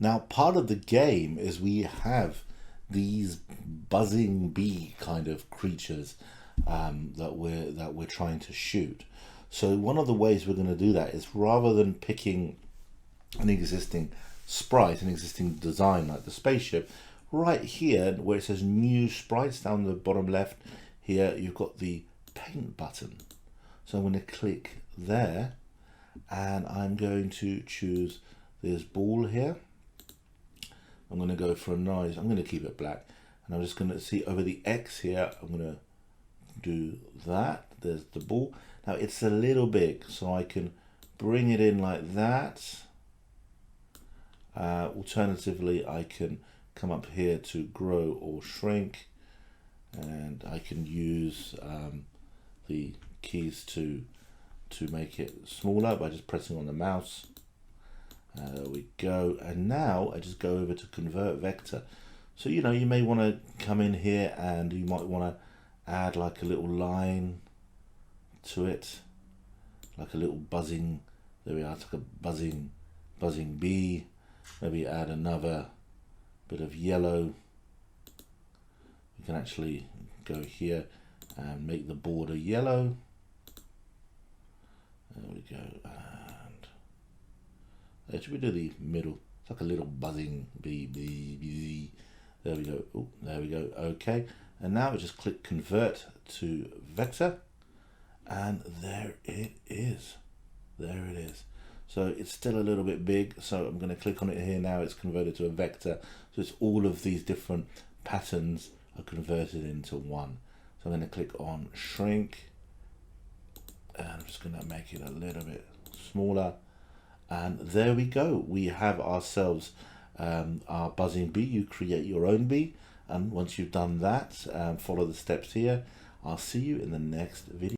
Now, part of the game is we have these buzzing bee kind of creatures that we're trying to shoot. So one of the ways we're going to do that is, rather than picking an existing sprite, an existing design like the spaceship, right here where it says new sprites down the bottom left here, you've got the paint button. So I'm going to click there and I'm going to choose this ball here. I'm going to go for a noise. I'm going to keep it black, and I'm just going to see over the X here. I'm going to do that. There's the ball. Now it's a little big, so I can bring it in like that. Alternatively, I can come up here to grow or shrink, and I can use the keys to make it smaller by just pressing on the mouse. There we go. And now I just go over to convert vector. So you may want to come in here and you might want to add like a little line to it, like a little buzzing. There we are. It's like a buzzing bee. Maybe add another bit of yellow. You can actually go here and make the border yellow. There we go. And there, should we do the middle? It's like a little buzzing bee. There we go. Oh, there we go. Okay. And now we just click convert to vector, and there it is. There it is. So it's still a little bit big, so I'm going to click on it here now. It's converted to a vector. So it's all of these different patterns are converted into one. So I'm going to click on shrink, and I'm just going to make it a little bit smaller. And there we go. We have ourselves our buzzing bee. You create your own bee. And once you've done that, follow the steps here. I'll see you in the next video.